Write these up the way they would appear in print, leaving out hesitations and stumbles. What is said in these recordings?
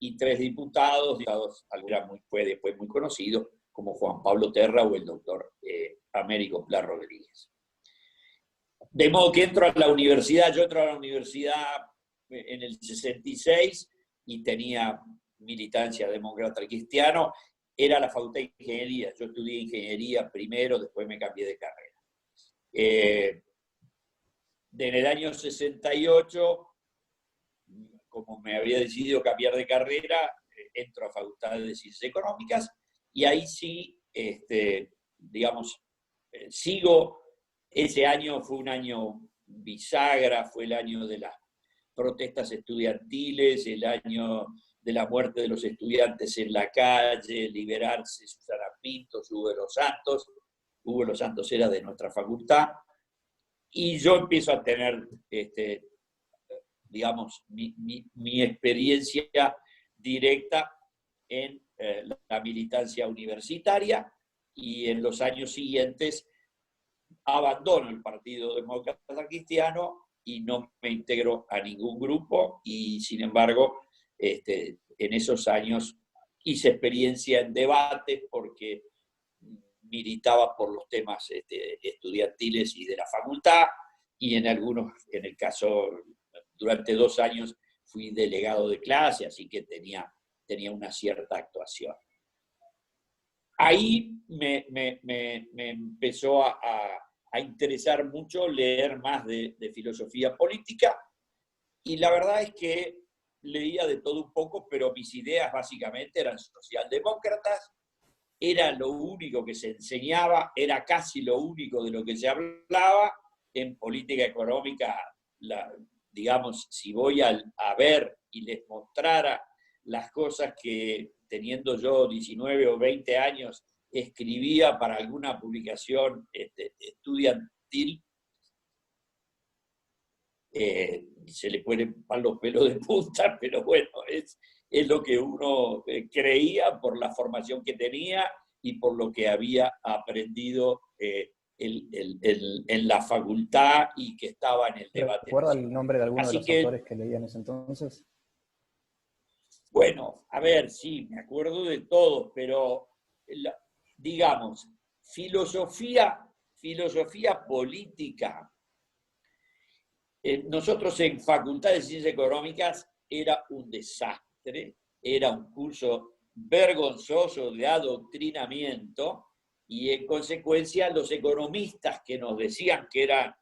y 3 diputados, fue después muy conocido, como Juan Pablo Terra o el doctor Américo Pla Rodríguez. De modo que entro a la universidad, yo entro a la universidad en el 66 y tenía militancia demócrata cristiano, era la Facultad de Ingeniería, yo estudié Ingeniería primero, después me cambié de carrera. En el año 68, como me había decidido cambiar de carrera, entro a Facultad de Ciencias Económicas y ahí sí, digamos, sigo. Ese año fue un año bisagra, fue el año de las protestas estudiantiles, el año de la muerte de los estudiantes en la calle, liberarse Susana Pintos, Hugo de los Santos. Hugo de los Santos era de nuestra facultad. Y yo empiezo a tener, digamos, mi experiencia directa en la militancia universitaria, y en los años siguientes abandono el Partido Demócrata Cristiano y no me integro a ningún grupo, y sin embargo, en esos años hice experiencia en debates porque militaba por los temas estudiantiles y de la facultad, y en el caso, durante 2 años fui delegado de clase, así que tenía una cierta actuación. Ahí me empezó a interesar mucho leer más de filosofía política, y la verdad es que leía de todo un poco, pero mis ideas básicamente eran socialdemócratas, era lo único que se enseñaba, era casi lo único de lo que se hablaba. En política económica, digamos, si voy a ver y les mostrara las cosas que, teniendo yo 19 o 20 años, escribía para alguna publicación estudiantil, se le ponen los pelos de punta, pero bueno, es lo que uno creía por la formación que tenía y por lo que había aprendido en la facultad y que estaba en el debate. ¿Recuerda el nombre de alguno de los autores que leía en ese entonces? Bueno, a ver, sí, me acuerdo de todos, pero digamos, filosofía política. Nosotros en Facultad de Ciencias Económicas era un desastre, era un curso vergonzoso de adoctrinamiento, y en consecuencia los economistas que nos decían que eran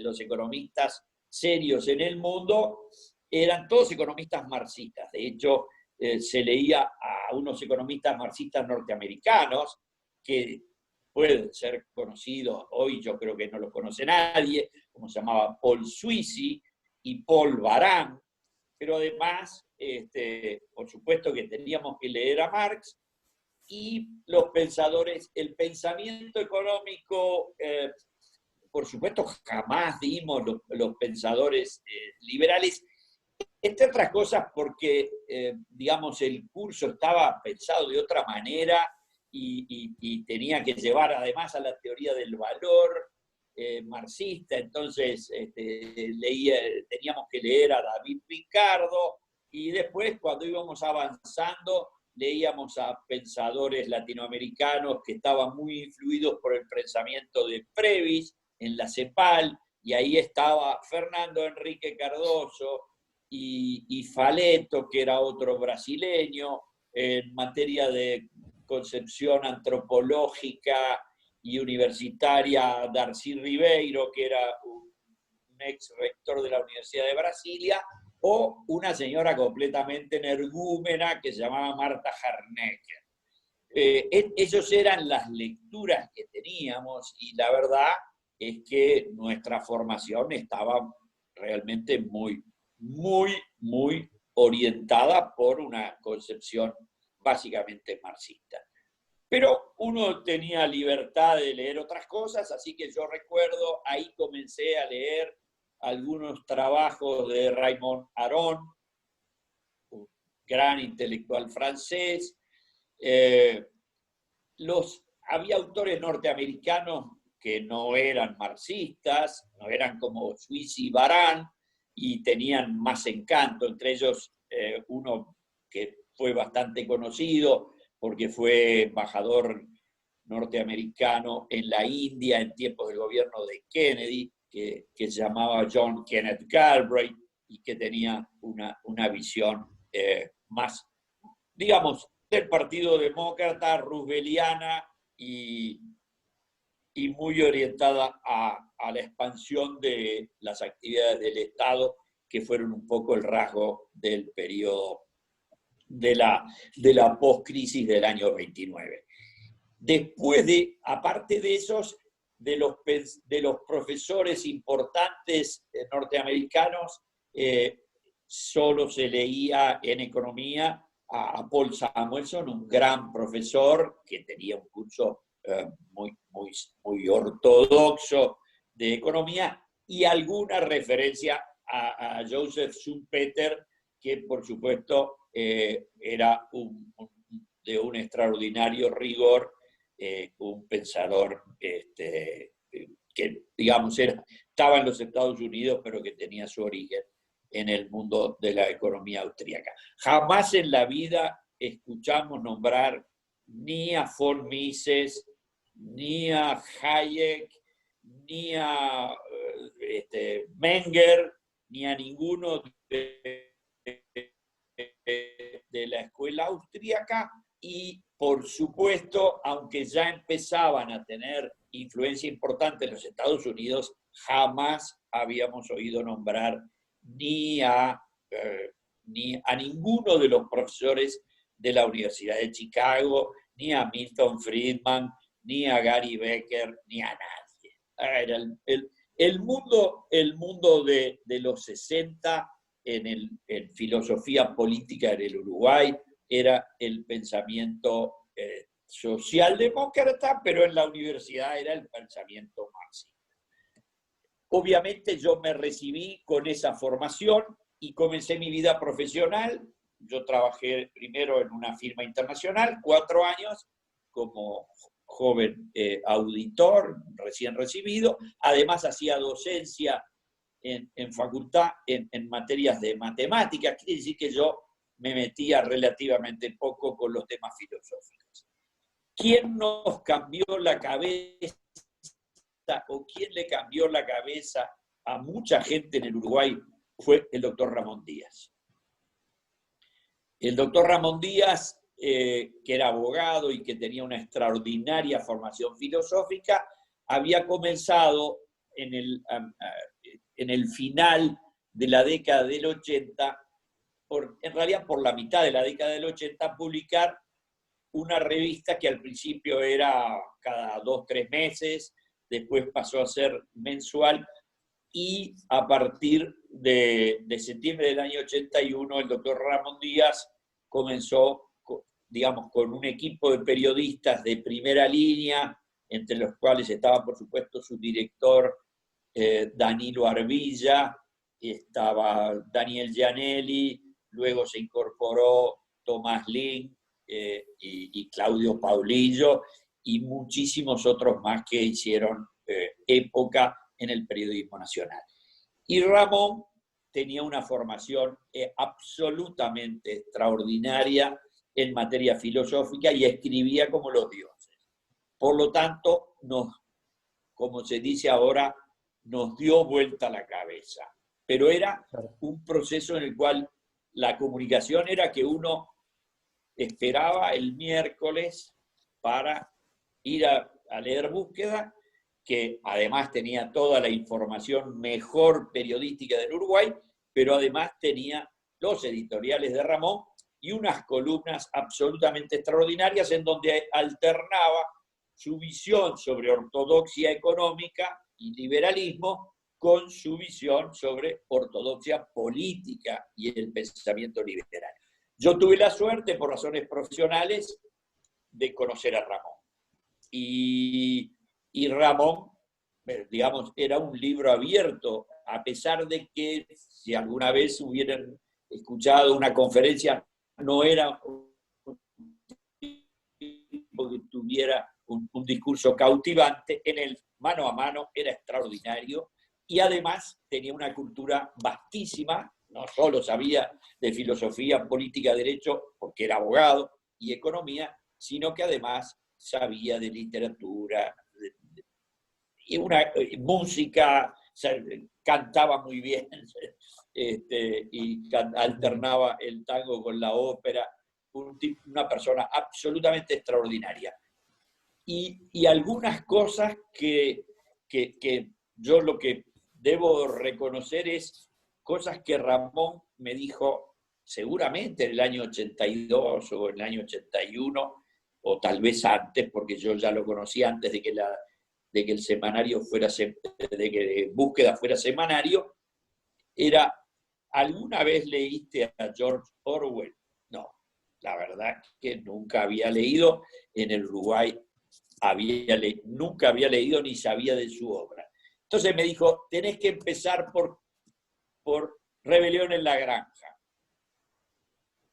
los economistas serios en el mundo, eran todos economistas marxistas. De hecho, se leía a unos economistas marxistas norteamericanos que pueden ser conocidos, hoy yo creo que no los conoce nadie, como se llamaba Paul Sweezy y Paul Baran, pero además, por supuesto que teníamos que leer a Marx, y los pensadores, el pensamiento económico, por supuesto jamás dimos los pensadores liberales, entre otras cosas porque, digamos, el curso estaba pensado de otra manera, y tenía que llevar además a la teoría del valor marxista. Entonces teníamos que leer a David Ricardo, y después, cuando íbamos avanzando, leíamos a pensadores latinoamericanos que estaban muy influidos por el pensamiento de Previs en la CEPAL, y ahí estaba Fernando Henrique Cardoso y Faleto, que era otro brasileño, en materia de concepción antropológica y universitaria, Darcy Ribeiro, que era un ex rector de la Universidad de Brasilia, o una señora completamente energúmena que se llamaba Marta Harnecker. Esas eran las lecturas que teníamos, y la verdad es que nuestra formación estaba realmente muy orientada por una concepción básicamente marxista. Pero uno tenía libertad de leer otras cosas, así que yo recuerdo, ahí comencé a leer algunos trabajos de Raymond Aron, un gran intelectual francés. Había autores norteamericanos que no eran marxistas, no eran como Sweezy y Baran, y tenían más encanto, entre ellos uno que fue bastante conocido porque fue embajador norteamericano en la India en tiempos del gobierno de Kennedy, que se llamaba John Kenneth Galbraith y que tenía una visión más, digamos, del Partido Demócrata, rooseveliana y muy orientada a la expansión de las actividades del Estado, que fueron un poco el rasgo del periodo de la post-crisis del año 29. Después aparte de esos, de los profesores importantes norteamericanos, solo se leía en economía a Paul Samuelson, un gran profesor que tenía un curso muy ortodoxo de economía, y alguna referencia a Joseph Schumpeter, que por supuesto era de un extraordinario rigor, un pensador que, digamos, estaba en los Estados Unidos, pero que tenía su origen en el mundo de la economía austríaca. Jamás en la vida escuchamos nombrar ni a von Mises, ni a Hayek, ni a Menger, ni a ninguno de la escuela austríaca, y por supuesto, aunque ya empezaban a tener influencia importante en los Estados Unidos, jamás habíamos oído nombrar ni a ninguno de los profesores de la Universidad de Chicago, ni a Milton Friedman, ni a Gary Becker, ni a nadie. Era el mundo de los 60 en filosofía política en el Uruguay era el pensamiento socialdemócrata, pero en la universidad era el pensamiento marxista. Obviamente yo me recibí con esa formación y comencé mi vida profesional. Yo trabajé primero en una firma internacional, 4 años, como joven auditor recién recibido. Además hacía docencia en facultad en materias de matemáticas. Quiere decir que yo me metía relativamente poco con los temas filosóficos. ¿Quién nos cambió la cabeza o quién le cambió la cabeza a mucha gente en el Uruguay? Fue el doctor Ramón Díaz. El doctor Ramón Díaz, que era abogado y que tenía una extraordinaria formación filosófica, había comenzado en el final de la década del 80, en realidad por la mitad de la década del 80, a publicar una revista que al principio era cada 2-3 meses, después pasó a ser mensual, y a partir de septiembre del año 81 el doctor Ramón Díaz comenzó, digamos, con un equipo de periodistas de primera línea, entre los cuales estaba, por supuesto, su director Danilo Arbilla, estaba Daniel Gianelli, luego se incorporó Tomás Link y Claudio Paulillo, y muchísimos otros más que hicieron época en el periodismo nacional. Y Ramón tenía una formación absolutamente extraordinaria en materia filosófica y escribía como los dioses. Por lo tanto, como se dice ahora, nos dio vuelta la cabeza. Pero era un proceso en el cual la comunicación era que uno esperaba el miércoles para ir a leer Búsqueda, que además tenía toda la información mejor periodística del Uruguay, pero además tenía los editoriales de Ramón y unas columnas absolutamente extraordinarias en donde alternaba su visión sobre ortodoxia económica y liberalismo con su visión sobre ortodoxia política y el pensamiento liberal. Yo tuve la suerte, por razones profesionales, de conocer a Ramón. Y Ramón, digamos, era un libro abierto, a pesar de que si alguna vez hubieran escuchado una conferencia, no era un tipo que tuviera un discurso cautivante. En el mano a mano era extraordinario y además tenía una cultura vastísima. No solo sabía de filosofía, política, derecho, porque porque era abogado y economía, sino que además sabía de literatura, y música, cantaba muy bien, y alternaba el tango con la ópera, una persona absolutamente extraordinaria. Y algunas cosas que yo lo que debo reconocer es cosas que Ramón me dijo seguramente en el año 82 o en el año 81, o tal vez antes, porque yo ya lo conocí antes de que el semanario fuera, de que Búsqueda fuera semanario. Era: ¿alguna vez leíste a George Orwell? No, la verdad que nunca había leído. En el Uruguay nunca había leído ni sabía de su obra. Entonces me dijo: tenés que empezar por Rebelión en la Granja.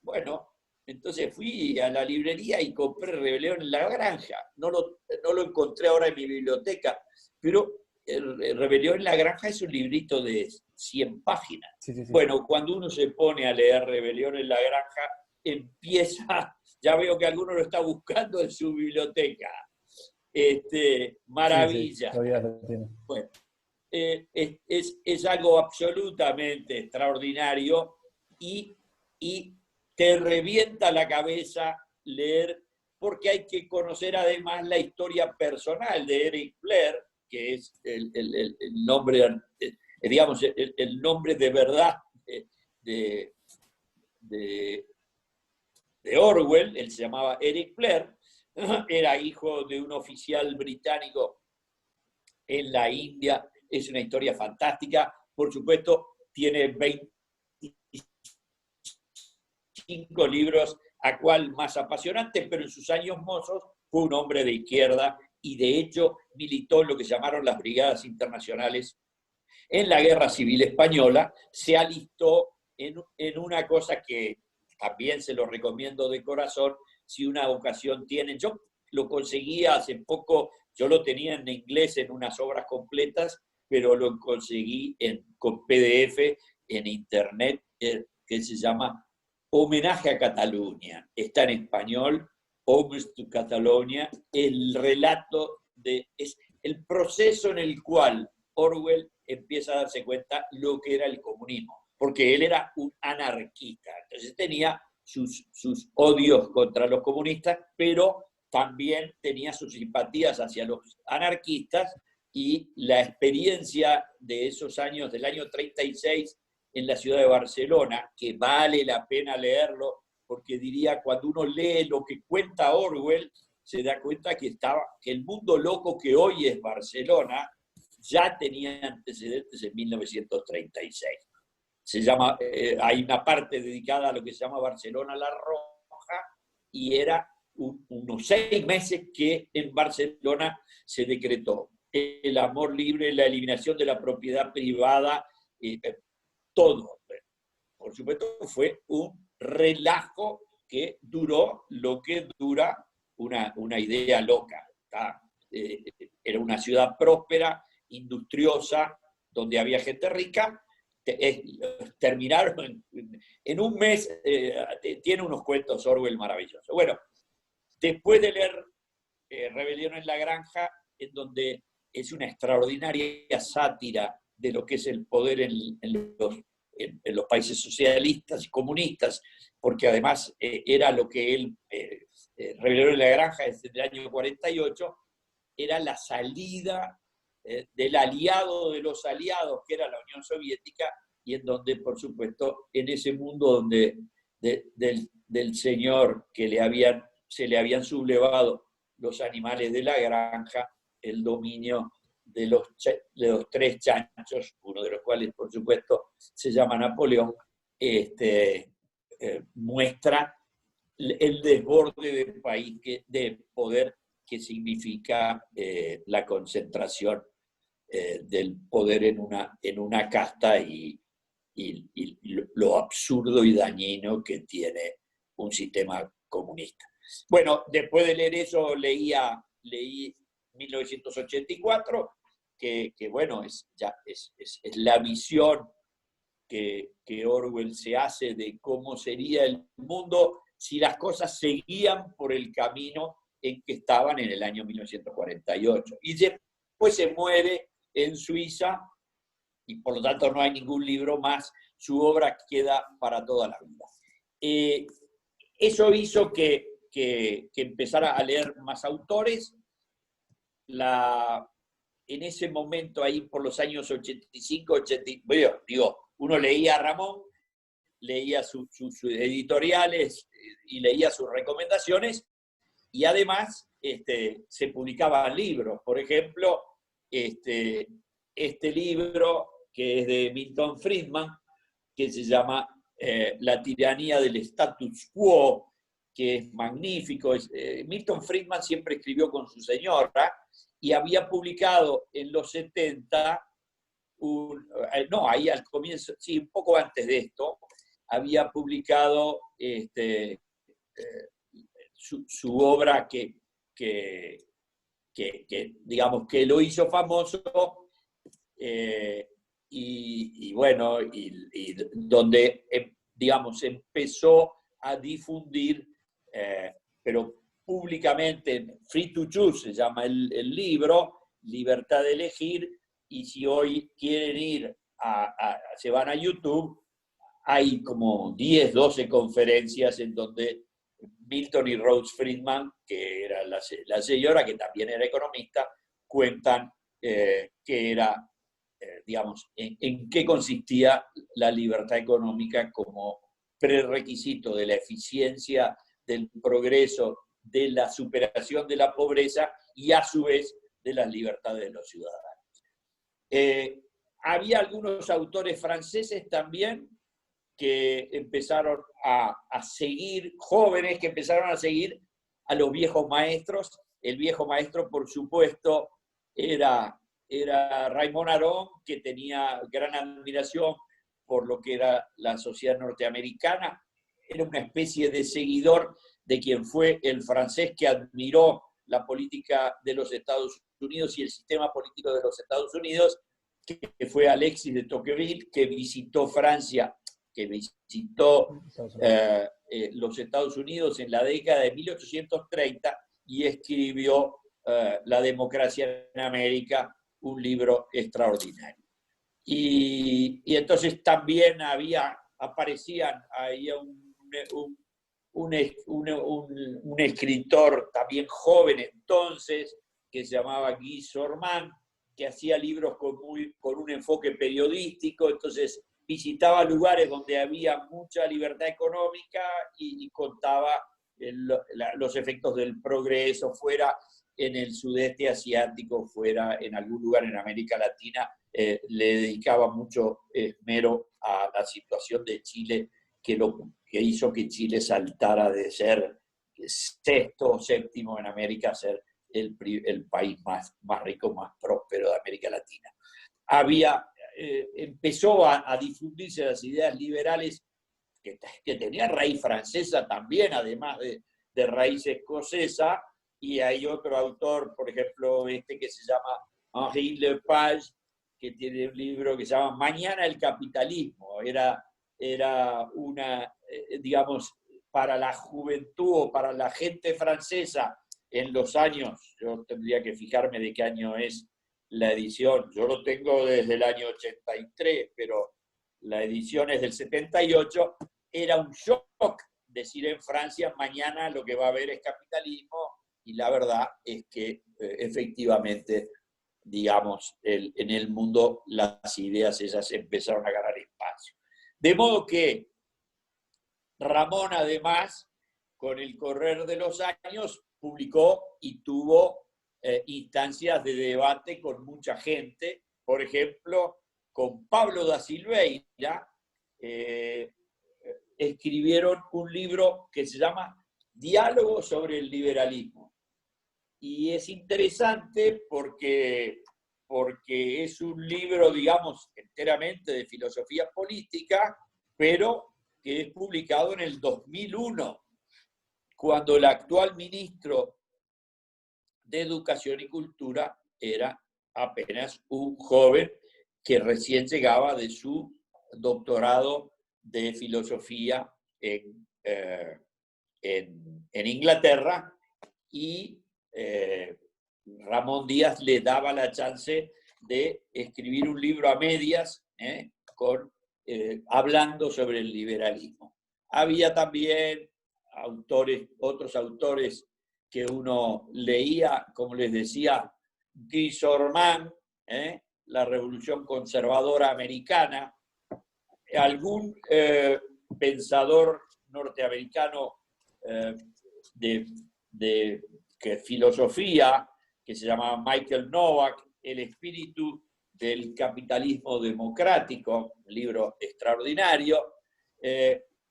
Bueno, entonces fui a la librería y compré Rebelión en la Granja. No lo encontré ahora en mi biblioteca, pero Rebelión en la Granja es un librito de 100 páginas. Sí. Bueno, cuando uno se pone a leer Rebelión en la Granja, empieza, ya veo que alguno lo está buscando en su biblioteca. Maravilla. Sí, todavía lo tiene. Bueno, es algo absolutamente extraordinario y te revienta la cabeza leer, porque hay que conocer además la historia personal de Eric Blair, que es el nombre, digamos, el nombre de verdad de Orwell. Él se llamaba Eric Blair, era hijo de un oficial británico en la India. Es una historia fantástica. Por supuesto, tiene 25 libros, a cual más apasionante, pero en sus años mozos fue un hombre de izquierda y de hecho militó en lo que llamaron las Brigadas Internacionales en la Guerra Civil Española. Se alistó en una cosa que también se lo recomiendo de corazón, si una ocasión tienen. Yo lo conseguí hace poco, yo lo tenía en inglés en unas obras completas, pero lo conseguí con PDF en internet, que se llama Homenaje a Cataluña. Está en español, Homage to Catalonia. El relato es el proceso en el cual Orwell empieza a darse cuenta lo que era el comunismo, porque él era un anarquista, entonces tenía sus odios contra los comunistas, pero también tenía sus simpatías hacia los anarquistas, y la experiencia de esos años, del año 36, en la ciudad de Barcelona, que vale la pena leerlo, porque diría, cuando uno lee lo que cuenta Orwell, se da cuenta que el mundo loco que hoy es Barcelona ya tenía antecedentes en 1936. Hay una parte dedicada a lo que se llama Barcelona la Roja, y era unos 6 meses que en Barcelona se decretó el amor libre, la eliminación de la propiedad privada, todo. Por supuesto, fue un relajo que duró lo que dura una idea loca. Era una ciudad próspera, industriosa, donde había gente rica. Terminaron en un mes. Tiene unos cuentos Orwell maravillosos. Bueno, después de leer Rebelión en la Granja, en donde es una extraordinaria sátira de lo que es el poder en los países socialistas y comunistas, porque además era lo que él, Rebelión en la Granja desde el año 48, era la salida del aliado de los aliados, que era la Unión Soviética, y en donde, por supuesto, en ese mundo donde del señor que se le habían sublevado los animales de la granja, el dominio de los 3 chanchos, uno de los cuales, por supuesto, se llama Napoleón, muestra el desborde del país, de poder, que significa la concentración del poder en una casta, y lo absurdo y dañino que tiene un sistema comunista. Bueno, después de leer eso leí 1984, que bueno, es la visión que Orwell se hace de cómo sería el mundo si las cosas seguían por el camino en que estaban en el año 1948. Y después se muere en Suiza y por lo tanto no hay ningún libro más, su obra queda para toda la vida. Eso hizo que empezara a leer más autores. En ese momento, ahí por los años 85, 80, bueno, digo, uno leía a Ramón, leía sus editoriales y leía sus recomendaciones, y además se publicaban libros. Por ejemplo, este libro que es de Milton Friedman, que se llama La tiranía del status quo, que es magnífico. Milton Friedman siempre escribió con su señora y había publicado en los 70, ahí al comienzo, sí, un poco antes de esto, había publicado su obra que digamos, que lo hizo famoso, y bueno, y donde, digamos, empezó a difundir, pero públicamente, Free to Choose se llama el libro, Libertad de Elegir, y si hoy quieren ir, se van a YouTube, hay como 10, 12 conferencias en donde Milton y Rose Friedman, que era la señora, que también era economista, cuentan que era, digamos, en qué consistía la libertad económica como prerequisito de la eficiencia, del progreso, de la superación de la pobreza y a su vez de las libertades de los ciudadanos. Había algunos autores franceses también que empezaron a seguir, jóvenes que empezaron a seguir a los viejos maestros. El viejo maestro, por supuesto, era Raymond Aron, que tenía gran admiración por lo que era la sociedad norteamericana. Era una especie de seguidor de quien fue el francés que admiró la política de los Estados Unidos y el sistema político de los Estados Unidos, que fue Alexis de Tocqueville, que visitó Francia, que visitó los Estados Unidos en la década de 1830 y escribió La democracia en América, un libro extraordinario. Y entonces también aparecían ahí un escritor también joven entonces, que se llamaba Guy Sorman, que hacía libros con un enfoque periodístico. Entonces visitaba lugares donde había mucha libertad económica y contaba los efectos del progreso, fuera en el sudeste asiático, fuera en algún lugar en América Latina. Le dedicaba mucho esmero a la situación de Chile, que hizo que Chile saltara de ser sexto o séptimo en América a ser el país más rico, más próspero de América Latina. Empezó a difundirse las ideas liberales que tenía raíz francesa también, además de raíz escocesa, y hay otro autor, por ejemplo, que se llama Henri Lepage, que tiene un libro que se llama Mañana el capitalismo. Era una, digamos, para la juventud o para la gente francesa en los años, yo tendría que fijarme de qué año es la edición, yo lo tengo desde el año 83, pero la edición es del 78, era un shock decir en Francia, mañana lo que va a haber es capitalismo, y la verdad es que efectivamente, digamos, en el mundo las ideas esas empezaron a ganar espacio. De modo que Ramón, además, con el correr de los años, publicó y tuvo instancias de debate con mucha gente. Por ejemplo, con Pablo da Silveira, escribieron un libro que se llama Diálogo sobre el liberalismo. Y es interesante porque es un libro, digamos, enteramente de filosofía política, pero que es publicado en el 2001, cuando el actual ministro de Educación y Cultura era apenas un joven que recién llegaba de su doctorado de filosofía en en Inglaterra, y Ramón Díaz le daba la chance de escribir un libro a medias, hablando sobre el liberalismo. Había también otros autores que uno leía, como les decía, Guy Sorman, la Revolución Conservadora Americana, algún pensador norteamericano de filosofía, que se llamaba Michael Novak, El espíritu del capitalismo democrático, un libro extraordinario.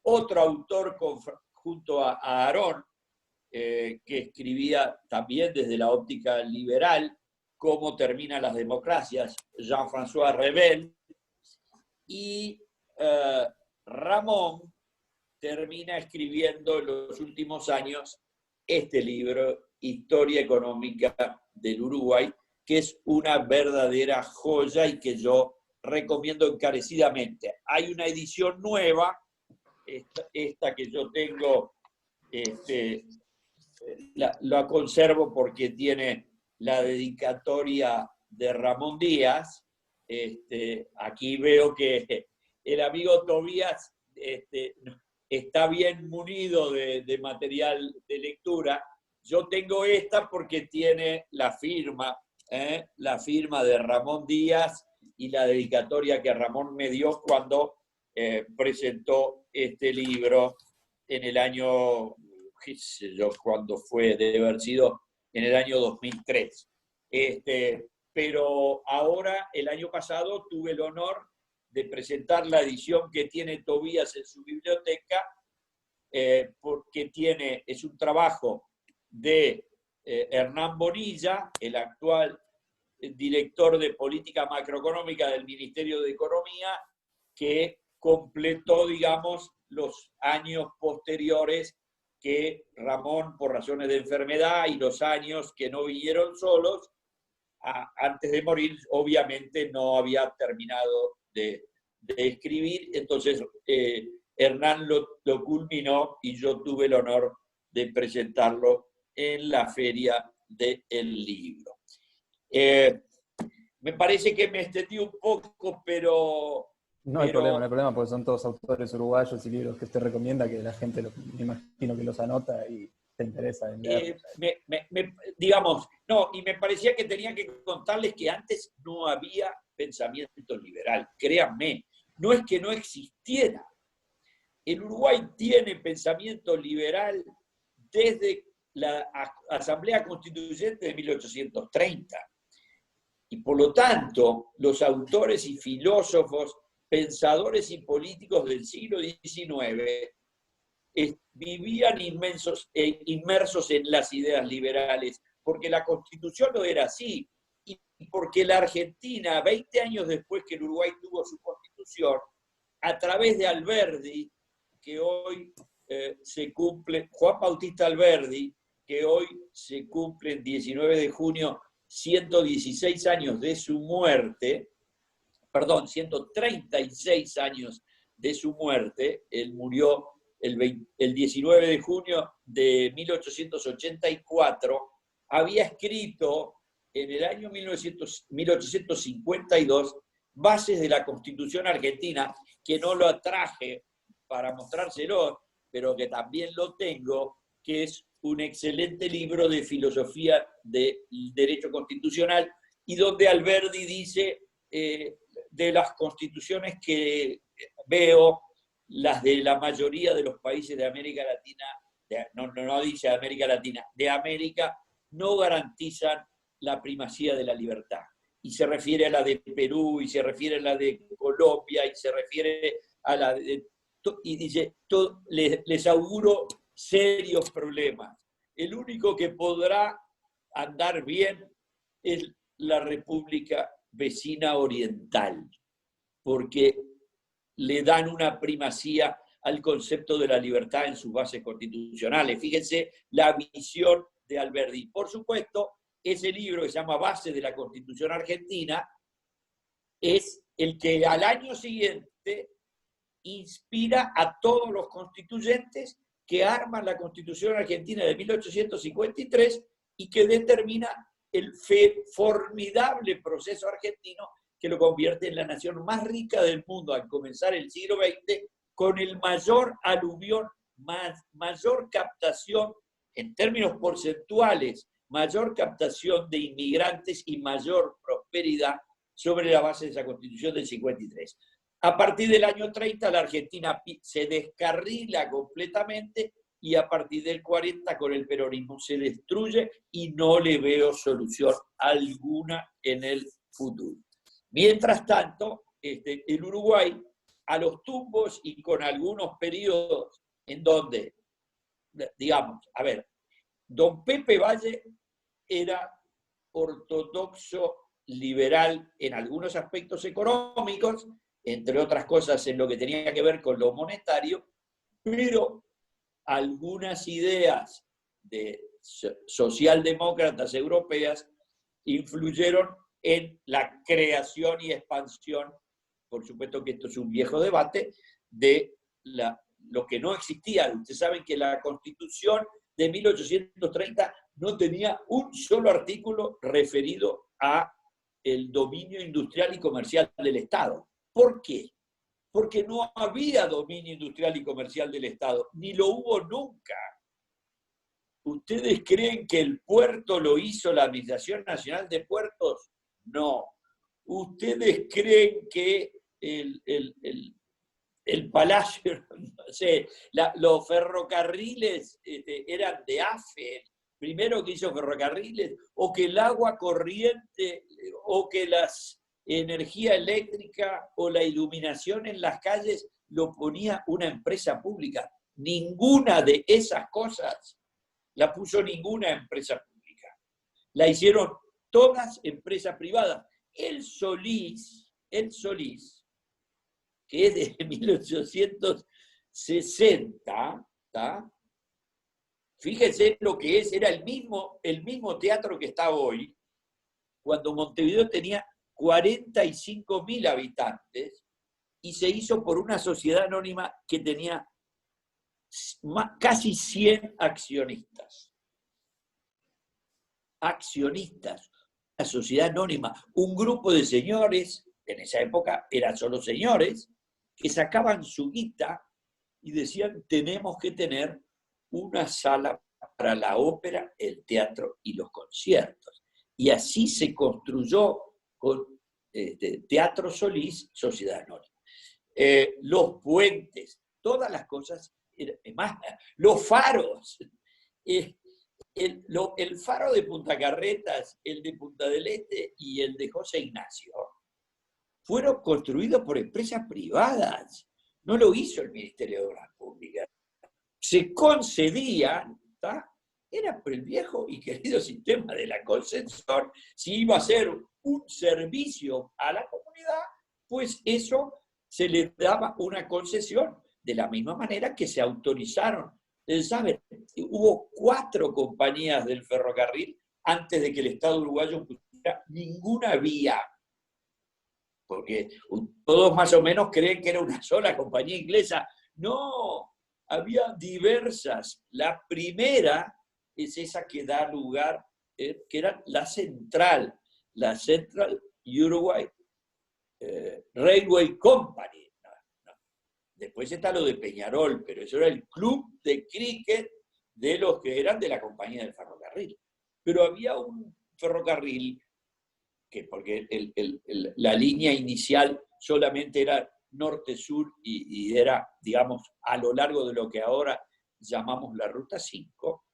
Otro autor junto a Aron, que escribía también desde la óptica liberal, Cómo terminan las democracias, Jean-François Revel. Y Ramón termina escribiendo en los últimos años este libro, Historia Económica del Uruguay, que es una verdadera joya y que yo recomiendo encarecidamente. Hay una edición nueva, esta que yo tengo, la conservo porque tiene la dedicatoria de Ramón Díaz. Aquí veo que el amigo Tobías está bien munido de material de lectura. Yo tengo esta porque tiene la firma de Ramón Díaz y la dedicatoria que Ramón me dio cuando presentó este libro en el año, qué sé yo, cuando fue, debe haber sido en el año 2003. Pero ahora, el año pasado, tuve el honor de presentar la edición que tiene Tobías en su biblioteca, porque es un trabajo de Hernán Bonilla, el actual director de política macroeconómica del Ministerio de Economía, que completó, digamos, los años posteriores que Ramón, por razones de enfermedad, y los años que no vinieron solos, antes de morir, obviamente no había terminado de escribir. Entonces Hernán lo culminó y yo tuve el honor de presentarlo en la Feria del Libro. Me parece que me extendí un poco, pero... No hay problema, porque son todos autores uruguayos y libros que usted recomienda, que la gente, me imagino que los anota y te interesa en leer. Digamos, no, y me parecía que tenía que contarles que antes no había pensamiento liberal, créanme, no es que no existiera. El Uruguay tiene pensamiento liberal desde la Asamblea Constituyente de 1830. Y por lo tanto, los autores y filósofos, pensadores y políticos del siglo XIX vivían inmersos en las ideas liberales, porque la Constitución no era así, y porque la Argentina, 20 años después que el Uruguay tuvo su Constitución, a través de Alberdi, que hoy se cumple, Juan Bautista Alberdi, que hoy se cumple el 19 de junio 116 años de su muerte, 136 años de su muerte. Él murió el 19 de junio de 1884, había escrito en el año 1852 bases de la Constitución Argentina, que no lo traje para mostrárselo, pero que también lo tengo, que es un excelente libro de filosofía del derecho constitucional, y donde Alberdi dice de las constituciones que veo, las de la mayoría de los países de América Latina, no dice de América Latina, de América, no garantizan la primacía de la libertad. Y se refiere a la de Perú, y se refiere a la de Colombia, y se refiere a la de... Y dice, les auguro serios problemas. El único que podrá andar bien es la República Vecina Oriental, porque le dan una primacía al concepto de la libertad en sus bases constitucionales. Fíjense la visión de Alberdi. Por supuesto, ese libro que se llama Base de la Constitución Argentina es el que al año siguiente inspira a todos los constituyentes que arma la Constitución Argentina de 1853 y que determina el formidable proceso argentino que lo convierte en la nación más rica del mundo al comenzar el siglo XX, con el mayor aluvión, mayor captación en términos porcentuales, mayor captación de inmigrantes y mayor prosperidad sobre la base de esa Constitución del 53. A partir del año 30 la Argentina se descarrila completamente y a partir del 40 con el peronismo se destruye y no le veo solución alguna en el futuro. Mientras tanto, el Uruguay, a los tumbos y con algunos periodos en donde, digamos, a ver, don Pepe Valle era ortodoxo liberal en algunos aspectos económicos, entre otras cosas en lo que tenía que ver con lo monetario, pero algunas ideas de socialdemócratas europeas influyeron en la creación y expansión, por supuesto que esto es un viejo debate, de lo que no existía. Ustedes saben que la Constitución de 1830 no tenía un solo artículo referido a el dominio industrial y comercial del Estado. ¿Por qué? Porque no había dominio industrial y comercial del Estado, ni lo hubo nunca. ¿Ustedes creen que el puerto lo hizo la Administración Nacional de Puertos? No. ¿Ustedes creen que el palacio, no sé, los ferrocarriles eran de AFE, primero que hizo ferrocarriles, o que el agua corriente, o que la energía eléctrica o la iluminación en las calles lo ponía una empresa pública? Ninguna de esas cosas la puso ninguna empresa pública. La hicieron todas empresas privadas. El Solís, que es de 1860, ¿tá? Fíjense lo que es, era el mismo teatro que está hoy, cuando Montevideo tenía 45.000 habitantes y se hizo por una sociedad anónima que tenía casi 100 accionistas. Accionistas, una sociedad anónima, un grupo de señores, en esa época eran solo señores, que sacaban su guita y decían, tenemos que tener una sala para la ópera, el teatro y los conciertos. Y así se construyó con Teatro Solís, Sociedad Anónima. Los puentes, todas las cosas, más, los faros, el faro de Punta Carretas, el de Punta del Este y el de José Ignacio fueron construidos por empresas privadas. No lo hizo el Ministerio de Obras Públicas. Se concedían, ¿tá? Era por el viejo y querido sistema de la concesión. Si iba a ser un servicio a la comunidad, pues eso se le daba una concesión. De la misma manera que se autorizaron. ¿Saben? Hubo 4 compañías del ferrocarril antes de que el Estado uruguayo pusiera ninguna vía. Porque todos más o menos creen que era una sola compañía inglesa. No, había diversas. La primera es esa que da lugar, que era la Central Uruguay Railway Company. Después está lo de Peñarol, pero eso era el club de cricket de los que eran de la compañía del ferrocarril. Pero había un ferrocarril que, porque la línea inicial solamente era norte-sur y era, digamos, a lo largo de lo que ahora llamamos la Ruta 5,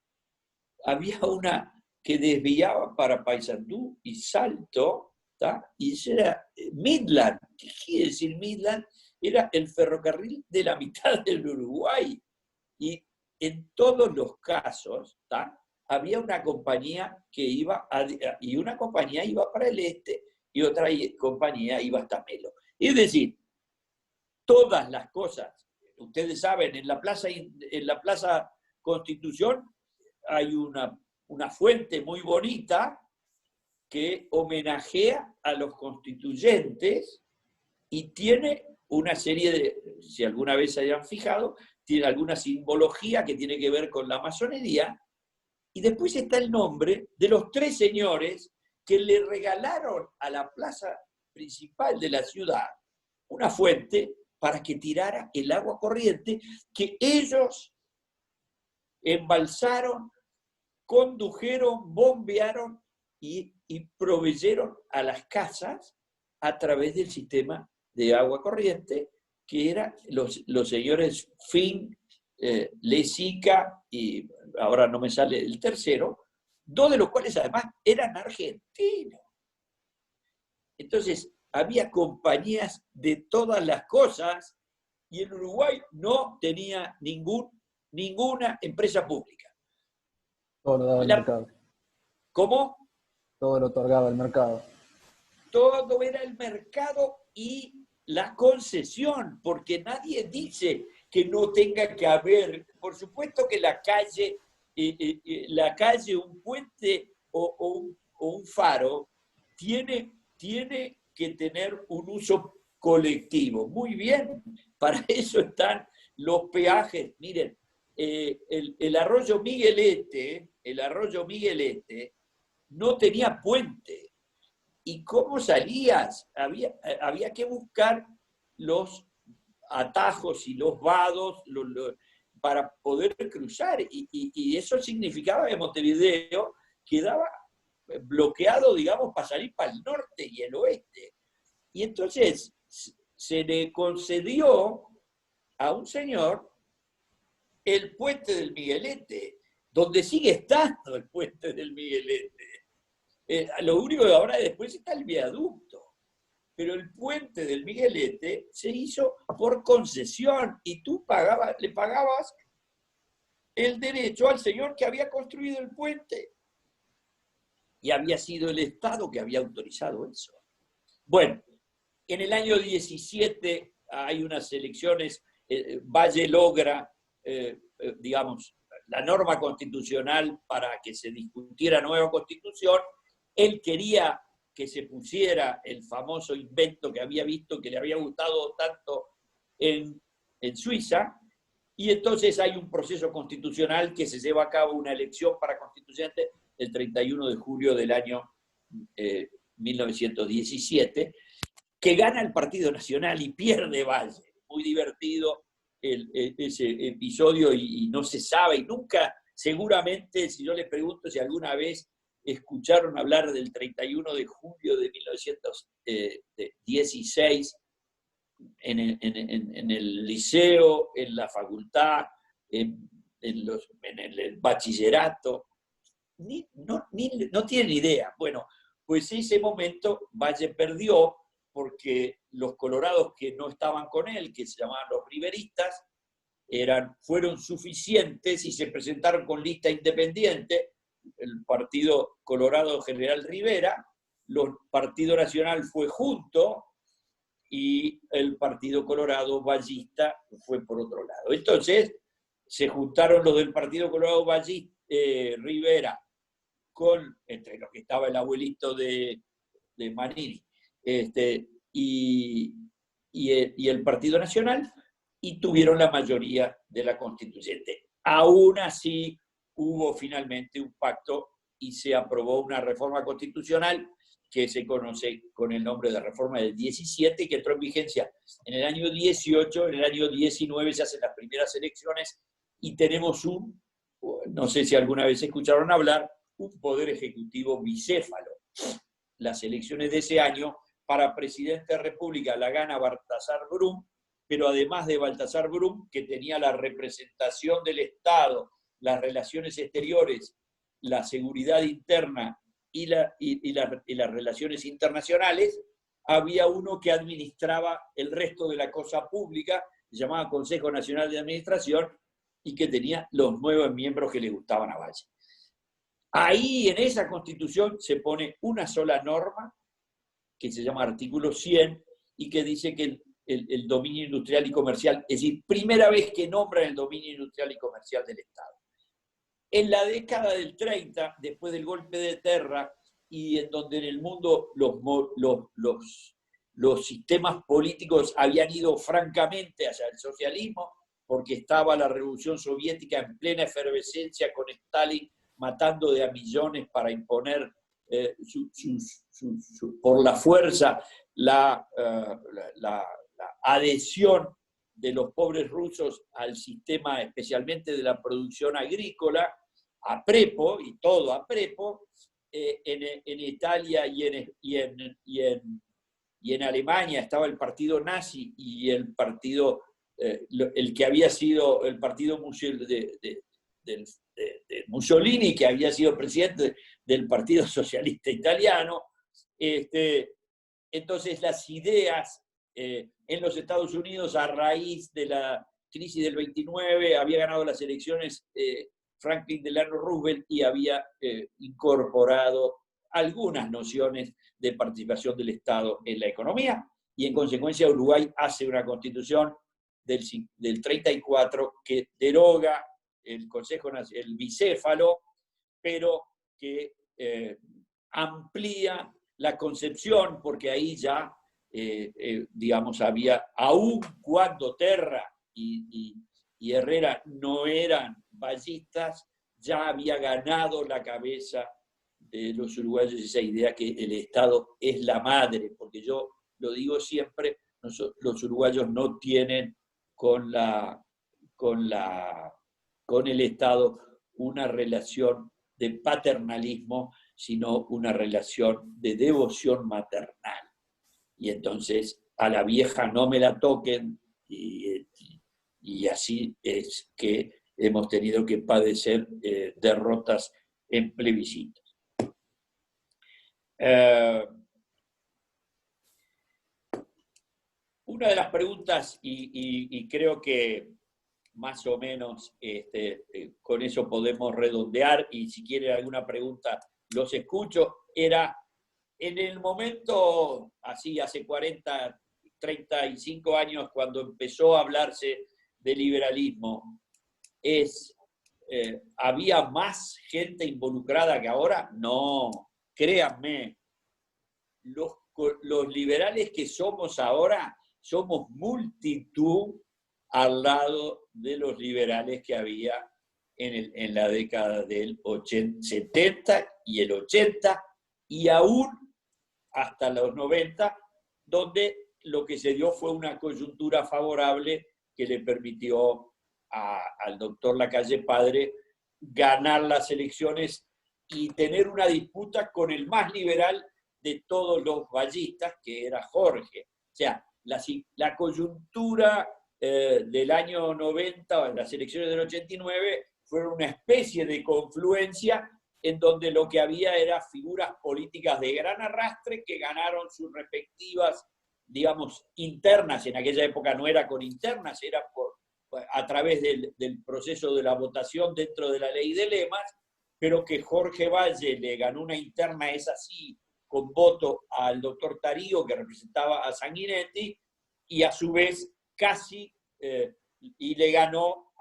había una que desviaba para Paysandú y Salto, ¿tá? Y eso era Midland. ¿Qué quiere decir Midland? Era el ferrocarril de la mitad del Uruguay. Y en todos los casos, ¿tá? Había una compañía que iba, y una compañía iba para el este, y otra compañía iba hasta Melo. Es decir, todas las cosas, ustedes saben, en la Plaza Constitución hay una fuente muy bonita que homenajea a los constituyentes y tiene una serie de, si alguna vez se hayan fijado, tiene alguna simbología que tiene que ver con la masonería, y después está el nombre de los 3 señores que le regalaron a la plaza principal de la ciudad una fuente para que tirara el agua corriente que ellos embalsaron, condujeron, bombearon y proveyeron a las casas a través del sistema de agua corriente, que eran los señores Finn, Lezica y ahora no me sale el tercero, 2 de los cuales además eran argentinos. Entonces, había compañías de todas las cosas y el Uruguay no tenía ninguna empresa pública. Todo lo daba el mercado. ¿Cómo? Todo lo otorgaba el mercado. Todo era el mercado y la concesión, porque nadie dice que no tenga que haber, por supuesto que la calle, un puente o un faro tiene que tener un uso colectivo. Muy bien, para eso están los peajes. Miren, el arroyo Miguelete no tenía puente. ¿Y cómo salías? Había que buscar los atajos y los vados para poder cruzar. Y eso significaba que Montevideo quedaba bloqueado, digamos, para salir para el norte y el oeste. Y entonces se le concedió a un señor el puente del Miguelete, donde sigue estando el puente del Miguelete. Lo único que ahora después está el viaducto. Pero el puente del Miguelete se hizo por concesión y tú le pagabas el derecho al señor que había construido el puente. Y había sido el Estado que había autorizado eso. Bueno, en el año 17 hay unas elecciones, Valle logra, digamos, la norma constitucional para que se discutiera nueva constitución. Él quería que se pusiera el famoso invento que había visto, que le había gustado tanto en Suiza, y entonces hay un proceso constitucional que se lleva a cabo una elección para constituyente el 31 de julio del año 1917, que gana el Partido Nacional y pierde Valle. Muy divertido ese episodio y no se sabe, y nunca, seguramente, si yo les pregunto si alguna vez escucharon hablar del 31 de julio de 1916 en el liceo, en la facultad, en el bachillerato, no tienen idea. Bueno, pues en ese momento Valle perdió porque los colorados que no estaban con él, que se llamaban los riveristas, fueron suficientes y se presentaron con lista independiente. El Partido Colorado General Rivera, el Partido Nacional fue junto y el Partido Colorado Vallista fue por otro lado. Entonces se juntaron los del Partido Colorado Rivera entre los que estaba el abuelito de Manini, y el Partido Nacional, y tuvieron la mayoría de la constituyente. Aún así, hubo finalmente un pacto y se aprobó una reforma constitucional que se conoce con el nombre de reforma del 17, que entró en vigencia en el año 18, en el año 19 se hacen las primeras elecciones y tenemos no sé si alguna vez escucharon hablar, un poder ejecutivo bicéfalo. Las elecciones de ese año, para presidente de República la gana Baltasar Brum, pero además de Baltasar Brum, que tenía la representación del Estado, las relaciones exteriores, la seguridad interna y las relaciones internacionales, había uno que administraba el resto de la cosa pública, se llamaba Consejo Nacional de Administración, y que tenía los 9 miembros que le gustaban a Valle. Ahí, en esa Constitución, se pone una sola norma, que se llama artículo 100, y que dice que el dominio industrial y comercial, es decir, primera vez que nombran el dominio industrial y comercial del Estado. En la década del 30, después del golpe de Terra, y en donde en el mundo los sistemas políticos habían ido francamente hacia el socialismo, porque estaba la Revolución Soviética en plena efervescencia con Stalin matando de a millones para imponer por la fuerza la adhesión de los pobres rusos al sistema, especialmente de la producción agrícola, a prepo, y todo a prepo, en Italia y en Alemania estaba el partido nazi y el partido, el que había sido el partido de Mussolini, que había sido presidente del Partido Socialista Italiano. Entonces las ideas en los Estados Unidos, a raíz de la crisis del 29, había ganado las elecciones Franklin Delano Roosevelt y había incorporado algunas nociones de participación del Estado en la economía, y en consecuencia Uruguay hace una constitución del 34 que deroga el Consejo Nacional, el bicéfalo, pero que amplía la concepción, porque ahí ya, digamos, había, aun cuando Terra y Herrera no eran ballistas, ya había ganado la cabeza de los uruguayos esa idea que el Estado es la madre, porque yo lo digo siempre, los uruguayos no tienen con el Estado una relación de paternalismo, sino una relación de devoción maternal. Y entonces a la vieja no me la toquen, y así es que hemos tenido que padecer derrotas en plebiscitos. Una de las preguntas, y creo que más o menos con eso podemos redondear, y si quieren alguna pregunta los escucho, era en el momento, así hace 40, 35 años, cuando empezó a hablarse de liberalismo, ¿había más gente involucrada que ahora? No, créanme, los liberales que somos ahora somos multitud al lado de los liberales que había en la década del 70 y el 80, y aún hasta los 90, donde lo que se dio fue una coyuntura favorable que le permitió al doctor Lacalle Padre ganar las elecciones y tener una disputa con el más liberal de todos los ballistas, que era Jorge. O sea, la coyuntura del año 90, las elecciones del 89, fueron una especie de confluencia en donde lo que había era figuras políticas de gran arrastre que ganaron sus respectivas, digamos, internas. En aquella época no era con internas, era a través del proceso de la votación dentro de la ley de lemas, pero que Jorge Valle le ganó una interna, es así, con voto al doctor Tarío, que representaba a Sanguinetti, y a su vez casi, y le ganó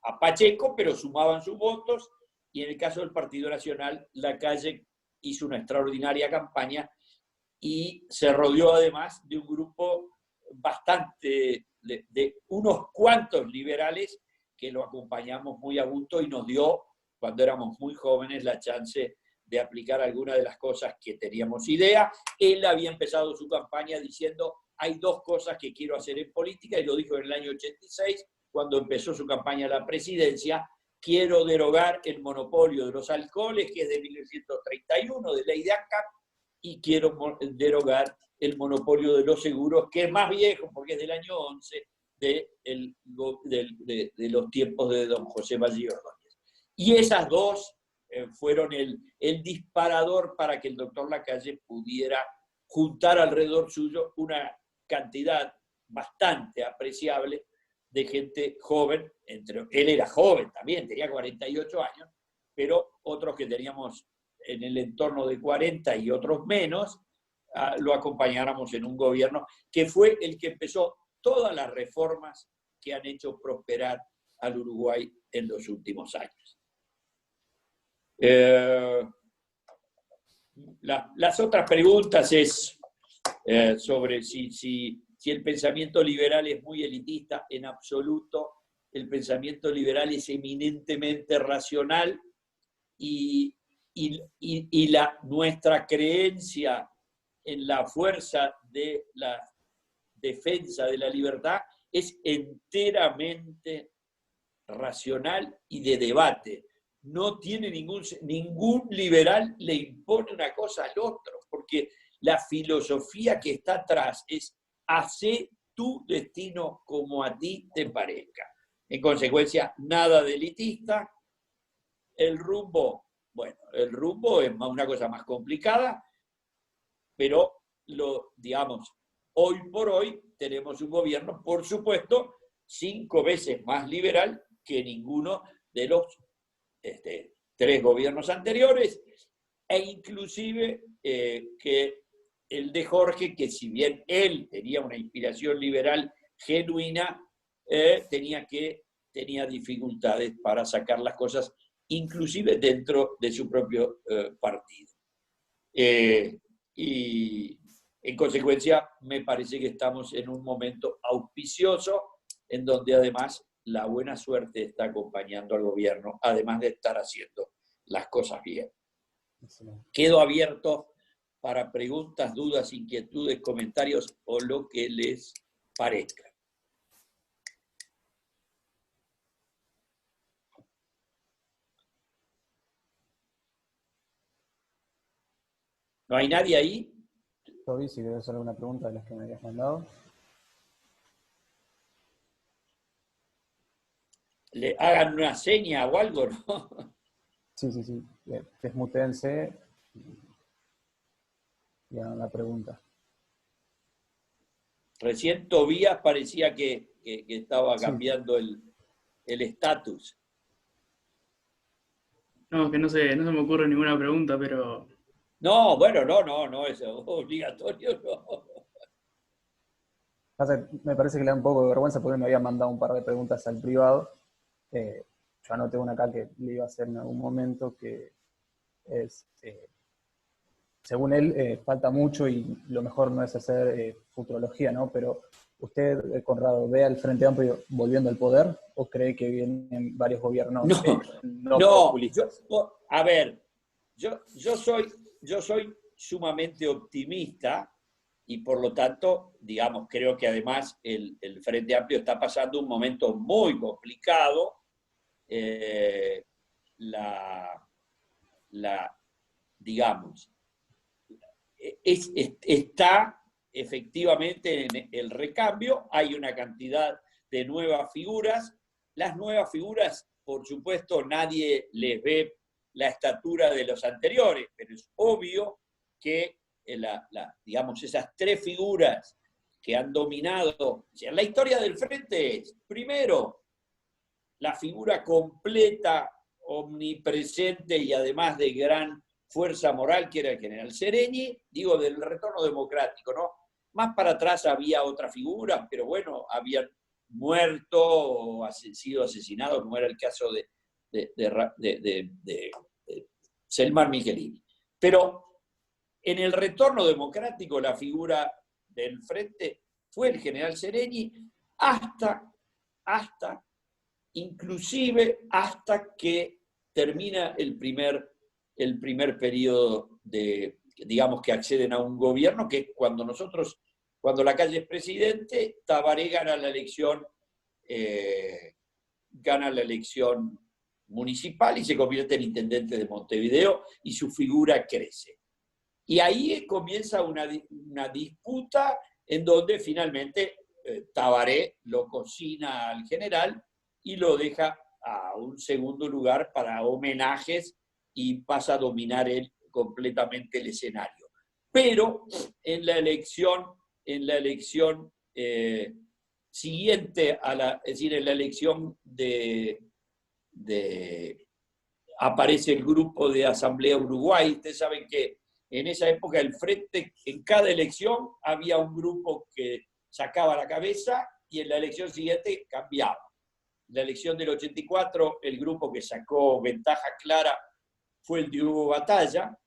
a Pacheco, pero sumaban sus votos, y en el caso del Partido Nacional, Lacalle hizo una extraordinaria campaña y se rodeó además de un grupo bastante, de unos cuantos liberales que lo acompañamos muy a gusto y nos dio, cuando éramos muy jóvenes, la chance de aplicar algunas de las cosas que teníamos idea. Él había empezado su campaña diciendo: hay dos cosas que quiero hacer en política, y lo dijo en el año 86, cuando empezó su campaña a la presidencia: quiero derogar el monopolio de los alcoholes, que es de 1931, de ley de ANCAP, y quiero derogar el monopolio de los seguros, que es más viejo, porque es del año 11, de los tiempos de don José Valle Ordóñez. Y esas dos fueron el disparador para que el doctor Lacalle pudiera juntar alrededor suyo una cantidad bastante apreciable de gente joven. Él era joven también, tenía 48 años, pero otros que teníamos en el entorno de 40 y otros menos, lo acompañáramos en un gobierno que fue el que empezó todas las reformas que han hecho prosperar al Uruguay en los últimos años. Las otras preguntas es sobre si si el pensamiento liberal es muy elitista, en absoluto. El pensamiento liberal es eminentemente racional y nuestra creencia en la fuerza de la defensa de la libertad es enteramente racional y de debate. No tiene ningún liberal le impone una cosa al otro, porque la filosofía que está atrás es hacer tu destino como a ti te parezca. En consecuencia, nada de elitista. El rumbo, bueno, el rumbo es una cosa más complicada, pero digamos, hoy por hoy tenemos un gobierno, por supuesto, 5 veces más liberal que ninguno de los 3 gobiernos anteriores, e inclusive que el de Jorge, que si bien él tenía una inspiración liberal genuina, tenía dificultades para sacar las cosas, inclusive dentro de su propio partido. Y en consecuencia, me parece que estamos en un momento auspicioso, en donde además la buena suerte está acompañando al gobierno, además de estar haciendo las cosas bien. Quedo abierto para preguntas, dudas, inquietudes, comentarios o lo que les parezca. ¿No hay nadie ahí? Toby, si querés hacer alguna pregunta de las que me habías mandado. Le hagan una seña o algo, ¿no? Sí. Desmutense y hagan la pregunta. Recién Tobías parecía que estaba cambiando el estatus. No, que no se me ocurre ninguna pregunta, pero... No, bueno, no, es obligatorio, no. Me parece que le da un poco de vergüenza porque me había mandado un par de preguntas al privado. Yo anoté una acá que le iba a hacer en algún momento, que es, según él, falta mucho y lo mejor no es hacer futurología, ¿no? Pero usted, Conrado, ¿ve al Frente Amplio volviendo al poder o cree que vienen varios gobiernos no populistas? A ver, yo soy sumamente optimista y por lo tanto, digamos, creo que además el Frente Amplio está pasando un momento muy complicado. Digamos, está efectivamente en el recambio, hay una cantidad de nuevas figuras. Las nuevas figuras, por supuesto, nadie les ve la estatura de los anteriores, pero es obvio que digamos, esas 3 figuras que han dominado, la historia del Frente es, primero, la figura completa, omnipresente y además de gran fuerza moral, que era el general Seregni, digo, del retorno democrático, ¿no? Más para atrás había otra figura, pero bueno, habían muerto o sido asesinados, como era el caso de Selmar Michelini. Pero en el retorno democrático la figura del Frente fue el general Seregni inclusive hasta que termina el primer periodo digamos, que acceden a un gobierno, que es cuando Lacalle es presidente, Tabaré gana la elección municipal y se convierte en intendente de Montevideo y su figura crece. Y ahí comienza una disputa en donde finalmente Tabaré lo cocina al general y lo deja a un segundo lugar para homenajes y pasa a dominar él completamente el escenario. Pero en la elección siguiente es decir, en la elección aparece el grupo de Asamblea Uruguay. Ustedes saben que en esa época el Frente, en cada elección había un grupo que sacaba la cabeza y en la elección siguiente cambiaba. En la elección del 84, el grupo que sacó ventaja clara fue el de Hugo Batalla,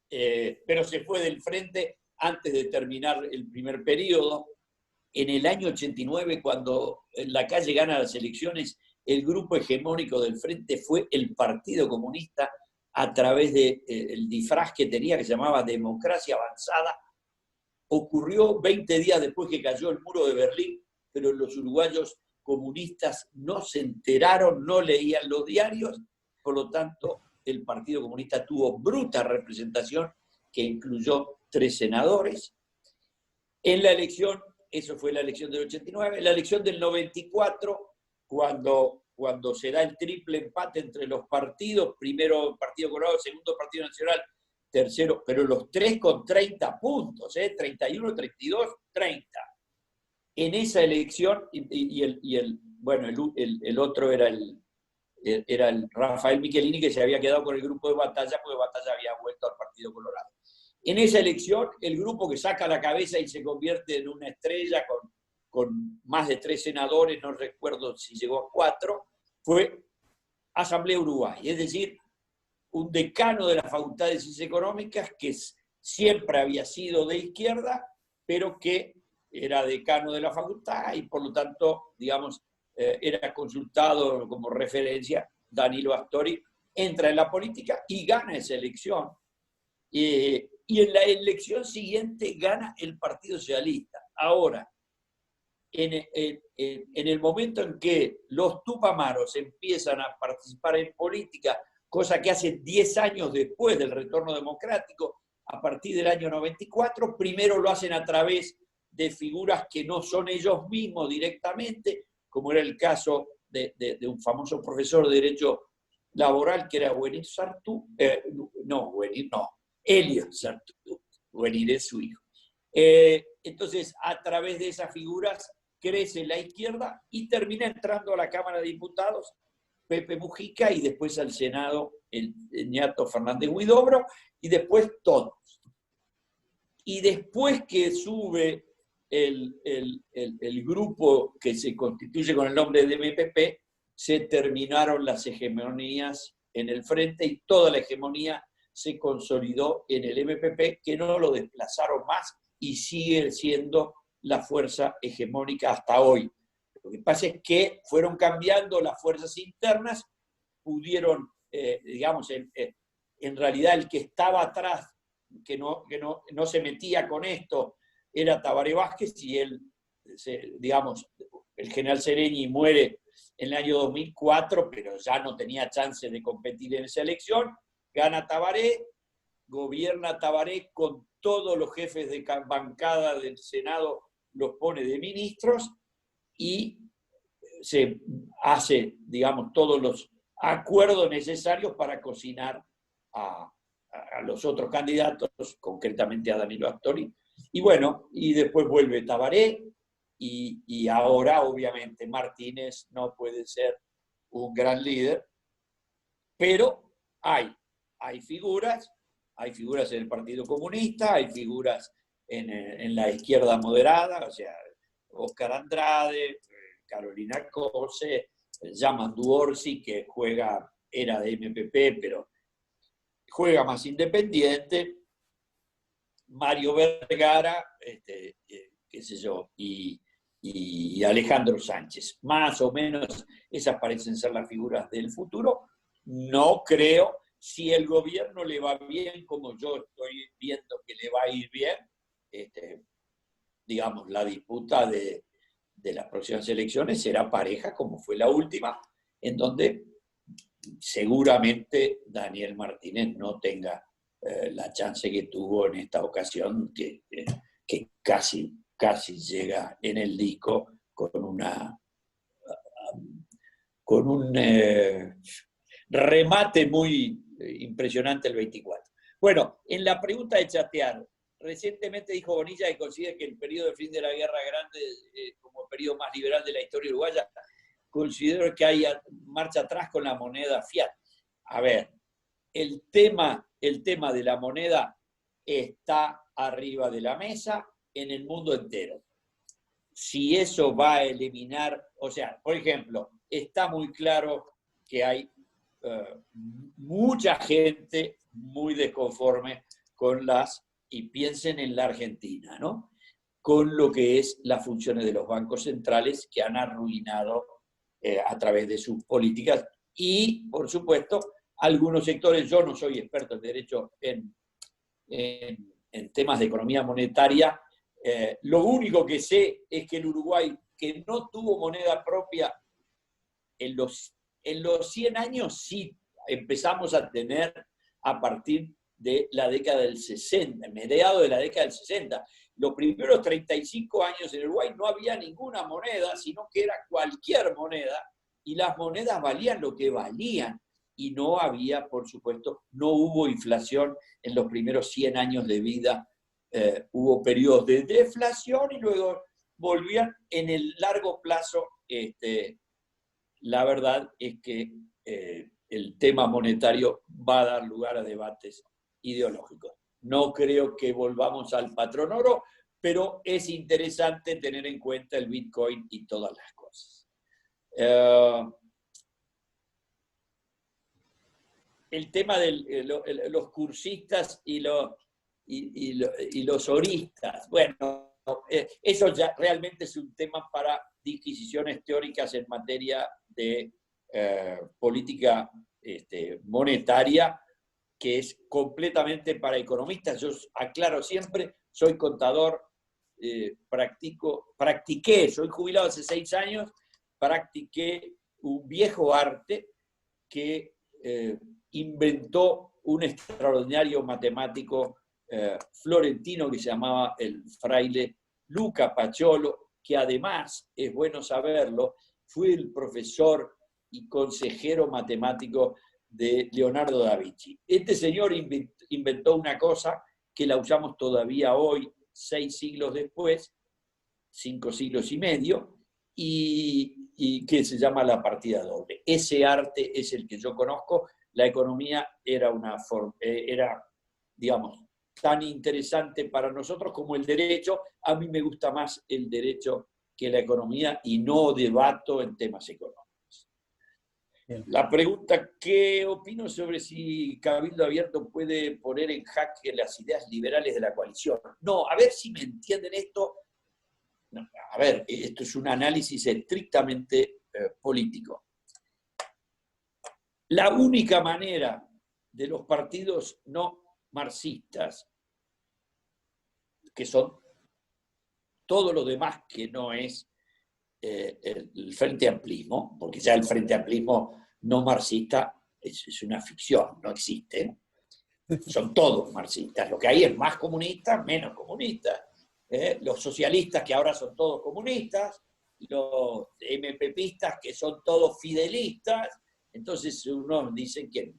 pero se fue del Frente antes de terminar el primer periodo. en el año 89, cuando Lacalle gana las elecciones, el grupo hegemónico del Frente fue el Partido Comunista a través del disfraz que tenía, que se llamaba Democracia Avanzada. Ocurrió 20 días después que cayó el muro de Berlín, pero los uruguayos comunistas no se enteraron, no leían los diarios, por lo tanto el Partido Comunista tuvo bruta representación, que incluyó 3 senadores. En la elección, eso fue la elección del 89, la elección del 94, cuando se da el triple empate entre los partidos, primero Partido Colorado, segundo Partido Nacional, tercero, pero los 3 con 30 puntos, 31, 32, 30. En esa elección, el otro era el Rafael Michelini, que se había quedado con el grupo de Batalla, porque Batalla había vuelto al Partido Colorado. En esa elección, el grupo que saca la cabeza y se convierte en una estrella con más de 3 senadores, no recuerdo si llegó a 4, fue Asamblea Uruguay, es decir, un decano de la Facultad de Ciencias Económicas que siempre había sido de izquierda, pero que era decano de la facultad y por lo tanto, digamos, era consultado como referencia. Danilo Astori entra en la política y gana esa elección. Y en la elección siguiente gana el Partido Socialista. Ahora, en el momento en que los tupamaros empiezan a participar en política, cosa que hace 10 años después del retorno democrático, a partir del año 94, primero lo hacen a través de figuras que no son ellos mismos directamente, como era el caso de un famoso profesor de Derecho Laboral que era Buenir Sartú, Elio Sartú, Buenir es su hijo. Entonces, a través de esas figuras crece la izquierda y termina entrando a la Cámara de Diputados Pepe Mujica y después al Senado el ñato Fernández Huidobro y después todos. Y después que sube el grupo que se constituye con el nombre de MPP, se terminaron las hegemonías en el Frente y toda la hegemonía se consolidó en el MPP, que no lo desplazaron más y sigue siendo la fuerza hegemónica hasta hoy. Lo que pasa es que fueron cambiando las fuerzas internas, pudieron, digamos, en realidad el que estaba atrás, que no se metía con esto, era Tabaré Vázquez, y él, digamos, el general Sereni muere en el año 2004, pero ya no tenía chance de competir en esa elección, gana Tabaré, gobierna Tabaré con todos los jefes de bancada del Senado, los pone de ministros, y se hace, digamos, todos los acuerdos necesarios para cocinar a los otros candidatos, concretamente a Danilo Astori. Y bueno, y después vuelve Tabaré, y ahora obviamente Martínez no puede ser un gran líder, pero hay figuras en el Partido Comunista, hay figuras en la izquierda moderada, o sea, Oscar Andrade, Carolina Cose, Yamandu Orsi, que era de MPP, pero juega más independiente, Mario Vergara, qué sé yo, y Alejandro Sánchez. Más o menos esas parecen ser las figuras del futuro. No creo, si el gobierno le va bien, como yo estoy viendo que le va a ir bien, digamos, la disputa de las próximas elecciones será pareja, como fue la última, en donde seguramente Daniel Martínez no tenga la chance que tuvo en esta ocasión, que casi llega en el disco con un remate muy impresionante el 24. Bueno, en la pregunta de chatear, recientemente dijo Bonilla que considera que el periodo de fin de la Guerra Grande, como el periodo más liberal de la historia uruguaya, considero que hay marcha atrás con la moneda fiat. A ver, el tema de la moneda está arriba de la mesa en el mundo entero. Si eso va a eliminar, o sea, por ejemplo, está muy claro que hay mucha gente muy desconforme con y piensen en la Argentina, ¿no? con lo que es las funciones de los bancos centrales que han arruinado a través de sus políticas y, por supuesto, algunos sectores. Yo no soy experto en derecho en temas de economía monetaria. Lo único que sé es que el Uruguay, que no tuvo moneda propia en los 100 años, sí empezamos a tener a partir de la década del 60, mediados de la década del 60. Los primeros 35 años en Uruguay no había ninguna moneda, sino que era cualquier moneda, y las monedas valían lo que valían. Y no había, por supuesto, no hubo inflación en los primeros 100 años de vida. Hubo periodos de deflación y luego volvían en el largo plazo. La verdad es que el tema monetario va a dar lugar a debates ideológicos. No creo que volvamos al patrón oro, pero es interesante tener en cuenta el Bitcoin y todas las cosas. El tema de los cursistas y los oristas, bueno, eso ya realmente es un tema para disquisiciones teóricas en materia de política monetaria, que es completamente para economistas. Yo aclaro siempre, soy contador, practiqué, soy jubilado hace 6 años, practiqué un viejo arte que inventó un extraordinario matemático florentino que se llamaba el fraile Luca Paciolo, que además, es bueno saberlo, fue el profesor y consejero matemático de Leonardo da Vinci. Este señor inventó una cosa que la usamos todavía hoy, 6 siglos después, 5 siglos y medio, y que se llama la partida doble. Ese arte es el que yo conozco. La economía era, digamos, tan interesante para nosotros como el derecho. A mí me gusta más el derecho que la economía y no debato en temas económicos. Bien. La pregunta, ¿qué opino sobre si Cabildo Abierto puede poner en jaque las ideas liberales de la coalición? No, a ver si me entienden esto. No, a ver, esto es un análisis estrictamente político. La única manera de los partidos no marxistas, que son todo lo demás que no es el Frente Amplismo, porque ya el Frente Amplismo no marxista es una ficción, no existe. Son todos marxistas. Lo que hay es más comunistas, menos comunistas. Los socialistas, que ahora son todos comunistas, los MPPistas, que son todos fidelistas. Entonces unos dicen que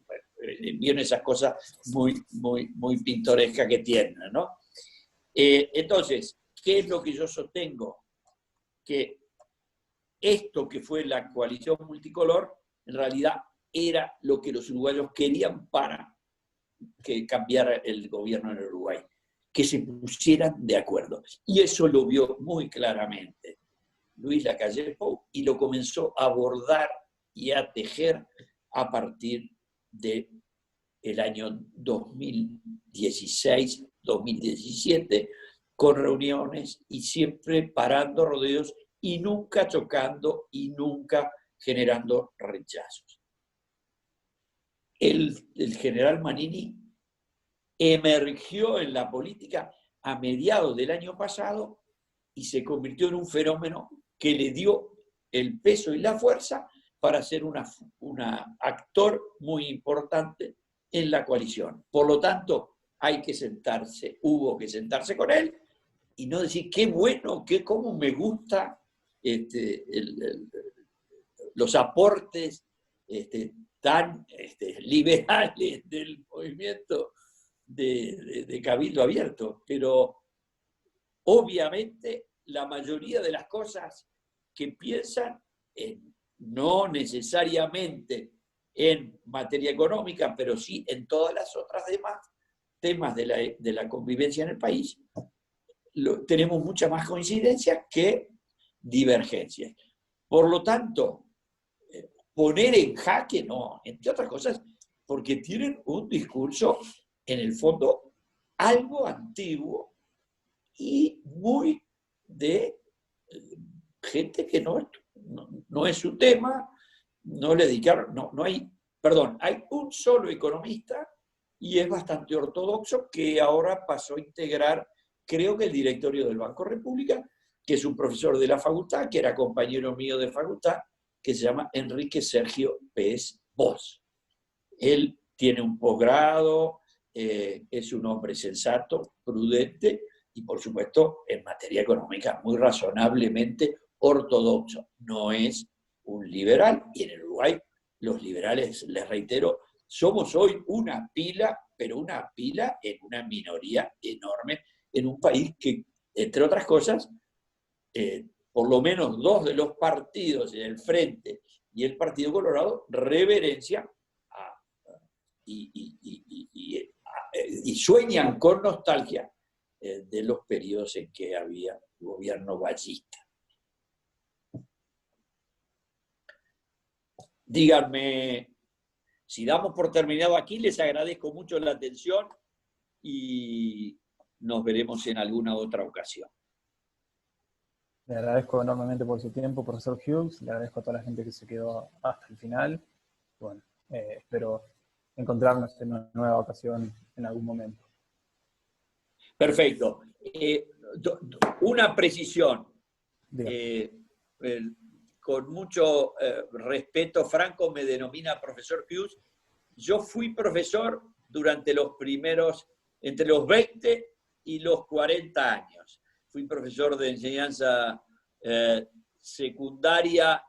vieron esas cosas muy pintorescas que tienen, ¿no? Entonces, ¿qué es lo que yo sostengo? Que esto que fue la coalición multicolor, en realidad era lo que los uruguayos querían para que cambiara el gobierno en Uruguay, que se pusieran de acuerdo. Y eso lo vio muy claramente Luis Lacalle Pou y lo comenzó a abordar y a tejer a partir del año 2016, 2017, con reuniones y siempre parando rodeos y nunca chocando y nunca generando rechazos. El general Manini emergió en la política a mediados del año pasado y se convirtió en un fenómeno que le dio el peso y la fuerza para ser un actor muy importante en la coalición. Por lo tanto, hubo que sentarse con él y no decir, qué bueno, cómo me gusta los aportes tan liberales del movimiento de Cabildo Abierto, pero obviamente la mayoría de las cosas que piensan, no necesariamente en materia económica, pero sí en todas las otras demás temas de la convivencia en el país, tenemos mucha más coincidencia que divergencias. Por lo tanto, poner en jaque, no, entre otras cosas, porque tienen un discurso, en el fondo, algo antiguo y muy de gente que no es su tema, no le dedicaron, no hay, perdón, hay un solo economista y es bastante ortodoxo que ahora pasó a integrar, creo que el directorio del Banco República, que es un profesor de la facultad, que era compañero mío de facultad, que se llama Enrique Sergio Pérez Bosch. Él tiene un posgrado, es un hombre sensato, prudente y, por supuesto, en materia económica muy razonablemente ortodoxo. No es un liberal, y en el Uruguay los liberales, les reitero, somos hoy una pila, pero una pila en una minoría enorme, en un país que, entre otras cosas, por lo menos dos de los partidos, el Frente y el Partido Colorado, reverencian y sueñan con nostalgia de los periodos en que había gobierno ballista. Díganme, si damos por terminado aquí, les agradezco mucho la atención y nos veremos en alguna otra ocasión. Le agradezco enormemente por su tiempo, profesor Hughes. Le agradezco a toda la gente que se quedó hasta el final. Bueno, espero encontrarnos en una nueva ocasión en algún momento. Perfecto. Una precisión. Con mucho respeto, Franco me denomina profesor Hughes. Yo fui profesor durante los primeros, entre los 20 y los 40 años. Fui profesor de enseñanza secundaria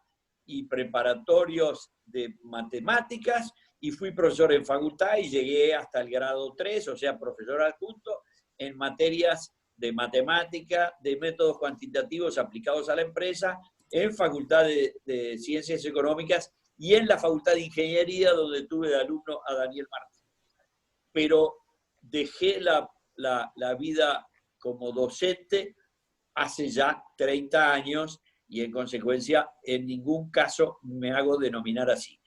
y preparatorios de matemáticas y fui profesor en facultad y llegué hasta el grado 3, o sea, profesor adjunto en materias de matemática, de métodos cuantitativos aplicados a la empresa, en Facultad de Ciencias Económicas y en la Facultad de Ingeniería, donde tuve de alumno a Daniel Martín. Pero dejé la vida como docente hace ya 30 años y en consecuencia en ningún caso me hago denominar así.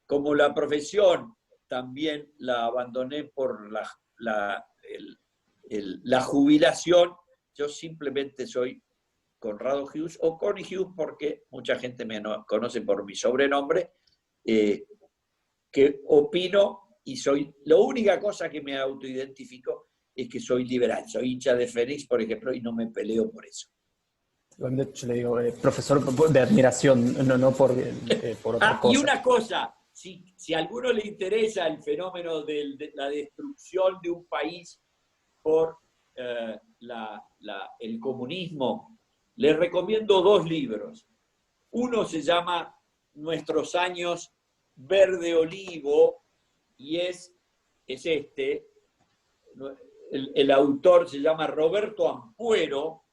Como la profesión también la abandoné por la jubilación, yo simplemente soy Conrado Hughes o Connie Hughes, porque mucha gente me conoce por mi sobrenombre, que opino y soy, la única cosa que me autoidentifico es que soy liberal, soy hincha de Fénix, por ejemplo, y no me peleo por eso. De hecho, le digo, profesor de admiración, no por otra cosa. Y una cosa, si a alguno le interesa el fenómeno de la destrucción de un país por el comunismo, les recomiendo dos libros. Uno se llama Nuestros años verde olivo y es este. El autor se llama Roberto Ampuero,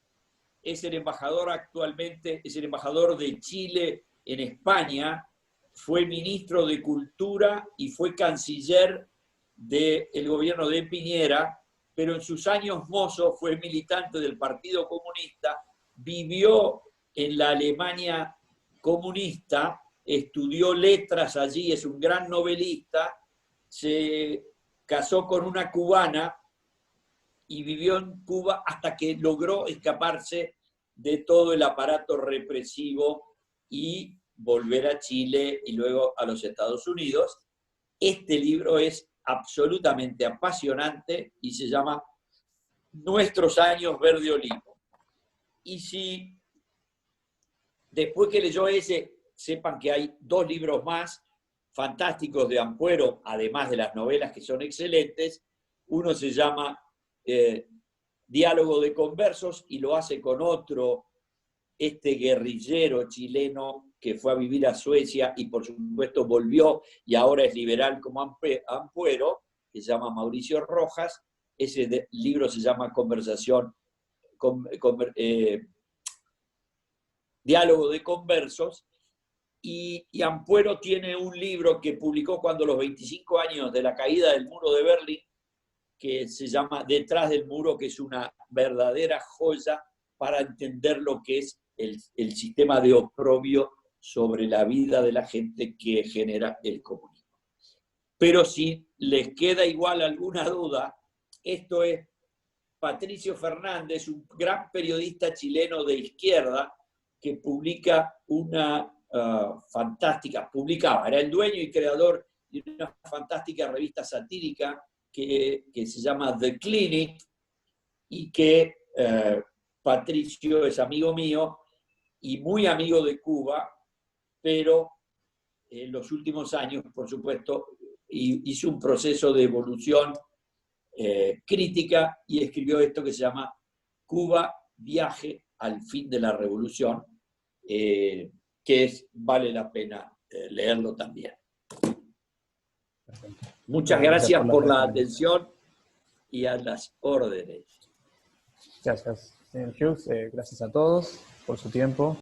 es el embajador actualmente, es el embajador de Chile en España, fue ministro de Cultura y fue canciller del gobierno de Piñera, pero en sus años mozos fue militante del Partido Comunista, vivió en la Alemania comunista, estudió letras allí, es un gran novelista, se casó con una cubana y vivió en Cuba hasta que logró escaparse de todo el aparato represivo y volver a Chile y luego a los Estados Unidos. Este libro es absolutamente apasionante y se llama Nuestros años verde olivo. Y si después que leyó ese, sepan que hay dos libros más fantásticos de Ampuero, además de las novelas que son excelentes. Uno se llama Diálogo de Conversos y lo hace con otro, guerrillero chileno que fue a vivir a Suecia y por supuesto volvió y ahora es liberal como Ampuero, que se llama Mauricio Rojas. Ese libro se llama Diálogo de Conversos. Y Ampuero tiene un libro que publicó cuando los 25 años de la caída del muro de Berlín, que se llama Detrás del muro, que es una verdadera joya para entender lo que es el sistema de oprobio sobre la vida de la gente que genera el comunismo. Pero si les queda igual alguna duda, esto es Patricio Fernández, un gran periodista chileno de izquierda, que publica una era el dueño y creador de una fantástica revista satírica que se llama The Clinic, y que Patricio es amigo mío y muy amigo de Cuba, pero en los últimos años, por supuesto, hizo un proceso de evolución crítica y escribió esto que se llama Cuba, viaje al fin de la revolución, vale la pena leerlo también. Muchas gracias por la atención y a las órdenes. Gracias, señor Hughes. Gracias a todos por su tiempo.